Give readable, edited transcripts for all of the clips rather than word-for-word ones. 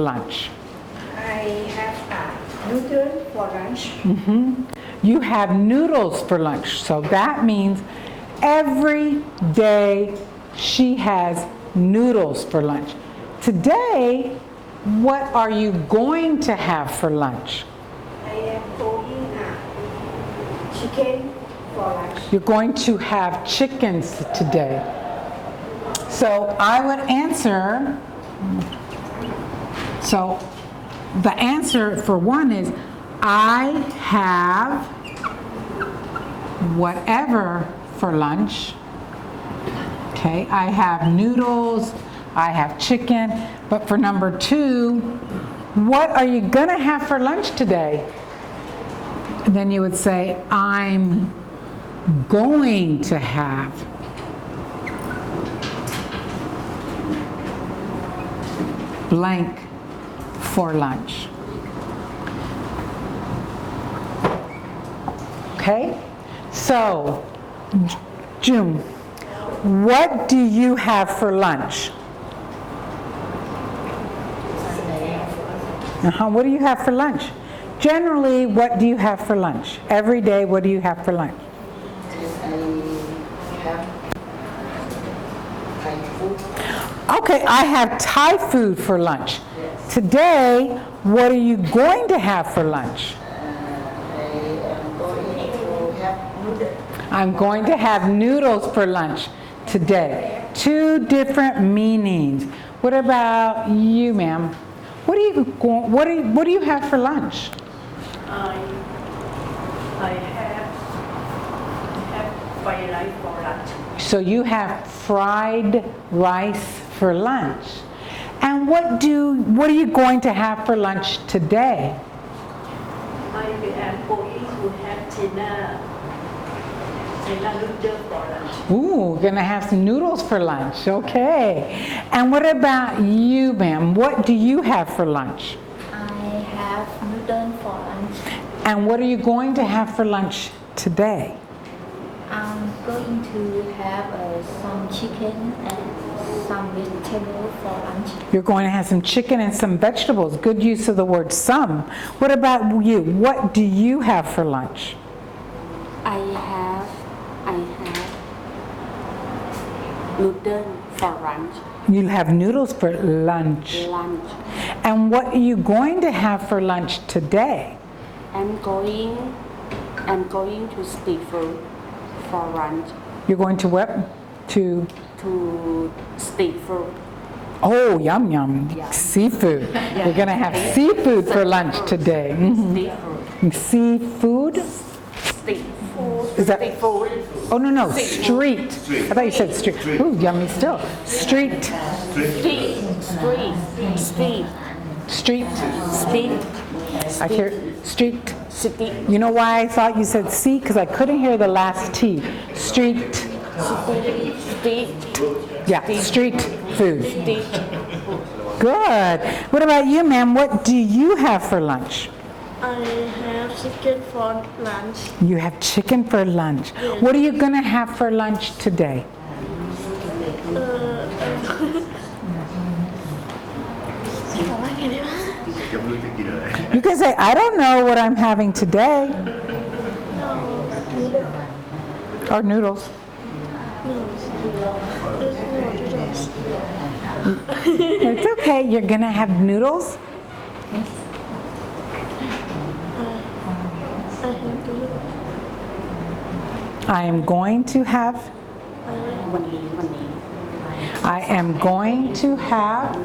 lunch? I have noodles for lunch. You have noodles for lunch. So that means every day she has noodles for lunch. Today, what are you going to have for lunch? I am going chicken for lunch. You're going to have chickens today. So I would answer, so the answer for one is, I have whatever for lunch. Okay, I have noodles, I have chicken. But for number two, what are you gonna have for lunch today? And then you would say, I'm going to have blank for lunch. Okay? So, June, what do you have for lunch? What do you have for lunch? Generally, what do you have for lunch? Every day, what do you have for lunch? Okay, I have Thai food for lunch. Today, what are you going to have for lunch? I'm going to have noodles for lunch today. Two different meanings. What about you, ma'am? What do you have for lunch? I have fried rice for lunch. So you have fried rice for lunch. And what are you going to have for lunch today? I am going to have dinner noodles for lunch. Ooh, gonna have some noodles for lunch. Okay. And what about you, ma'am? What do you have for lunch? I have noodles for lunch. And what are you going to have for lunch today? I'm going to have some chicken and some vegetables for lunch. You're going to have some chicken and some vegetables. Good use of the word some. What about you? What do you have for lunch? I have noodles for lunch. You'll have noodles for lunch. And what are you going to have for lunch today? I'm going to street food for lunch. You're going to what? To street food. Oh, yum yum. Yeah. Seafood. You're going to have seafood for lunch today. Street food. Seafood? Street food. Is that? Street food. Oh, no. Street. I thought you said street. Ooh, yummy still. Street. Street. I hear street. You know why I thought you said C? Because I couldn't hear the last T. Street. Yeah, street food. Good. What about you, ma'am? What do you have for lunch? I have chicken for lunch. You have chicken for lunch. Yes. What are you going to have for lunch today? You can say, I don't know what I'm having today. Or noodles. It's okay. You're going to have noodles? I am going to have. I am going to have.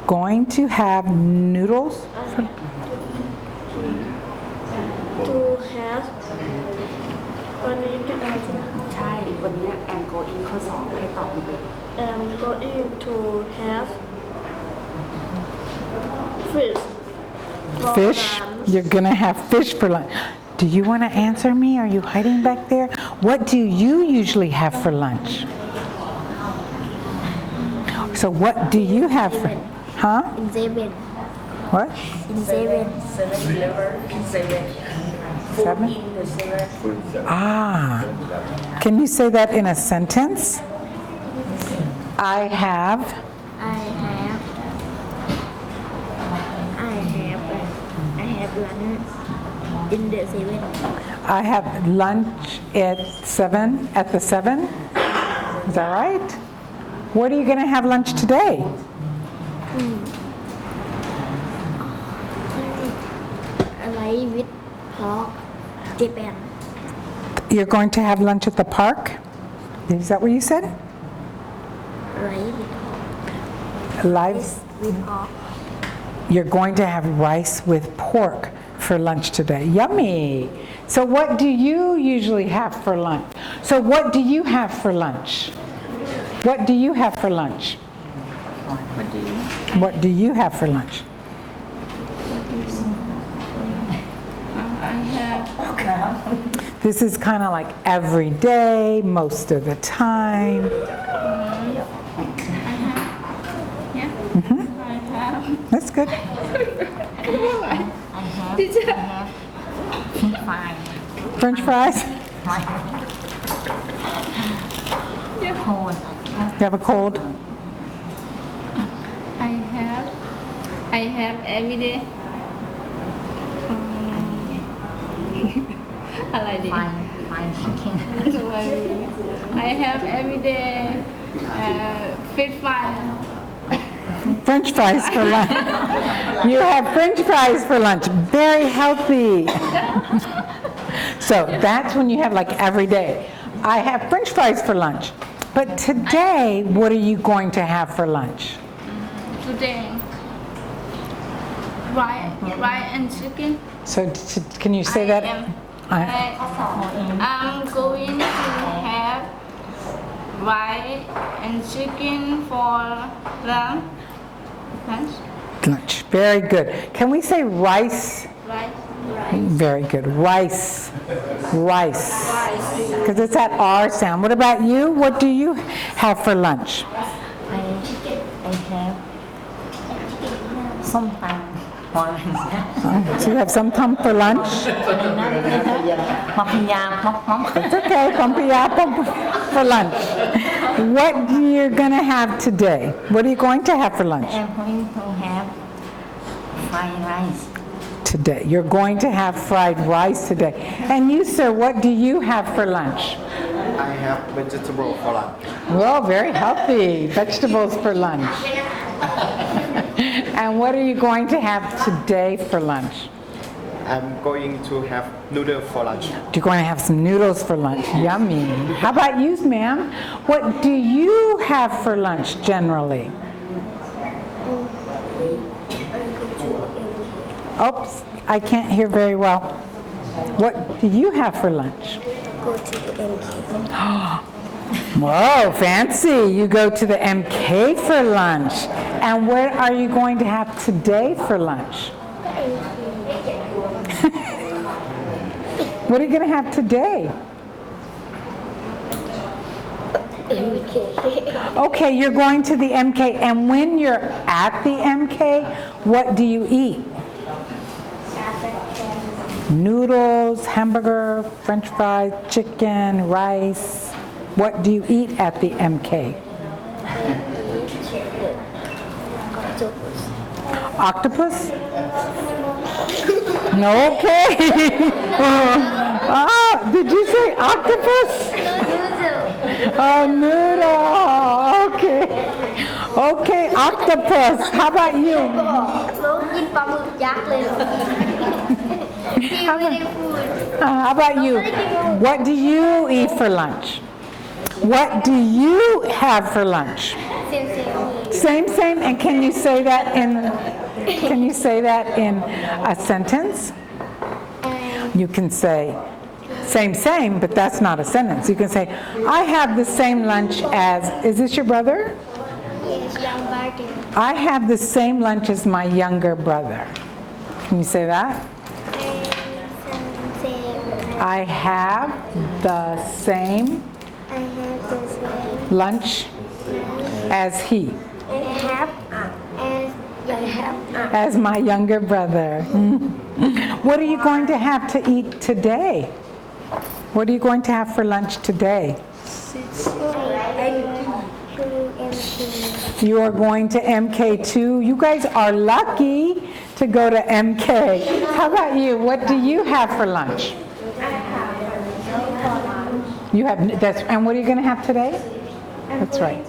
Going to have noodles. To have วันนี้เป็นอะไรนะ ใช่วันนี้ I'm going ข้อสอบให้ตอบเลย I'm going to have fish for Fish? lunch. You're gonna have fish for lunch. Do you want to answer me? Are you hiding back there? What do you usually have for lunch? So what do you have for? Huh? In 7. What? In 7. 7? Ah. Can you say that in a sentence? I have I have in the 7. I have lunch at 7, at the 7. Is that right? What are you going to have lunch today? Rice with pork, Japan. You're going to have lunch at the park? Is that what you said? Rice with Live. pork. You're going to have rice with pork for lunch today. Yummy. So what do you usually have for lunch? So what do you have for lunch? What do you have for lunch? What do you have for lunch? This is kind of like every day, most of the time. That's good. French fries? You have a cold? I have every day. อะไรดี I have every day fish fry. French fries for lunch. You have French fries for lunch. Very healthy. So that's when you have like every day. I have French fries for lunch. But today, what are you going to have for lunch? Today rice and chicken. So can you say that? I'm going to have rice and chicken for lunch. Lunch. Very good. Can we say rice? Rice. Very good. Rice. Rice. Because it's that R sound. What about you? What do you have for lunch? I have sometimes for So you have some time for lunch? It's okay. Pampaya for lunch. What you're going to have today? What are you going to have for lunch? I'm going to have fried rice. Today. You're going to have fried rice today. And you, sir, what do you have for lunch? I have vegetable for lunch. Well, very healthy. Vegetables for lunch. And what are you going to have today for lunch? I'm going to have noodle for lunch. You're going to have some noodles for lunch. Yummy. How about you, ma'am? What do you have for lunch generally? Oops, I can't hear very well. What do you have for lunch? Go to the MK. Whoa, fancy. You go to the MK for lunch. And what are you going to have today for lunch? What are you going to have today? MK. Okay, you're going to the MK. And when you're at the MK, what do you eat? Noodles, hamburger, French fries, chicken, rice. What do you eat at the MK? Octopus? No, okay. Did you say octopus? Oh, noodle. Okay. Okay, octopus. How about you? น้องกินปลาหมึกยักษ์เลยเหรอ พี่ไม่ได้พูด How about you? What do you eat for lunch? What do you have for lunch? เซม Same. And can you say that in a sentence? You can say same, but that's not a sentence. You can say, I have the same lunch as, is this your brother? Yes, young Barton. I have the same lunch as my younger brother. Can you say that? I have the same I have the same. lunch as he, as my younger brother. What are you going to have to eat today? What are you going to have for lunch today? You are going to MK2. You guys are lucky to go to MK. How about you? What do you have for lunch? You have that's and what are you going to have today? That's right.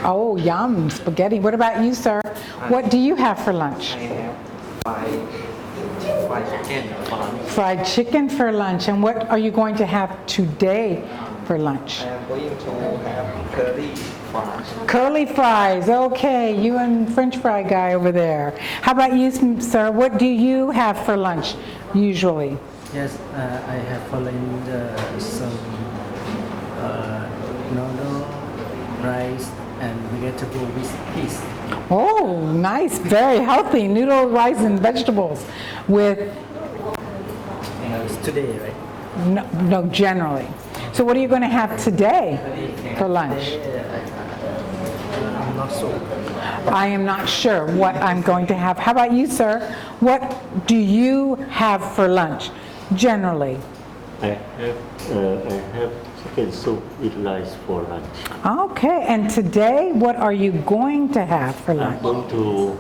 Oh, yum, spaghetti. What about you, sir? What do you have for lunch? I have fried chicken for lunch. Fried chicken for lunch. And what are you going to have today for lunch? I am going to have curry for lunch. Curly fries. Okay, you and French fry guy over there. How about you, sir? What do you have for lunch usually? Yes, I have following some noodle, rice, and vegetable with peas. Oh, nice. Very healthy. Noodle, rice, and vegetables with, It's today, right? no, generally. So what are you going to have today for lunch? I'm not sure. I am not sure what I'm going to have. How about you, sir? What do you have for lunch generally? I have chicken soup with rice for lunch. Okay, and today what are you going to have for I'm lunch? going to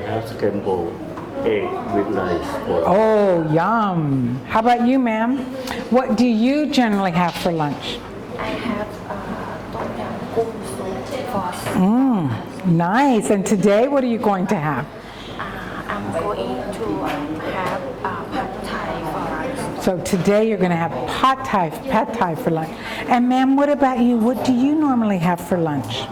have scrambled egg with rice for lunch. Oh, yum. How about you, ma'am? What do you generally have for lunch? I have tom yum goong soup for Nice. And today what are you going to have? I'm going to have pad thai for lunch. So today you're going to have pad thai for lunch. And ma'am, what about you? What do you normally have for lunch?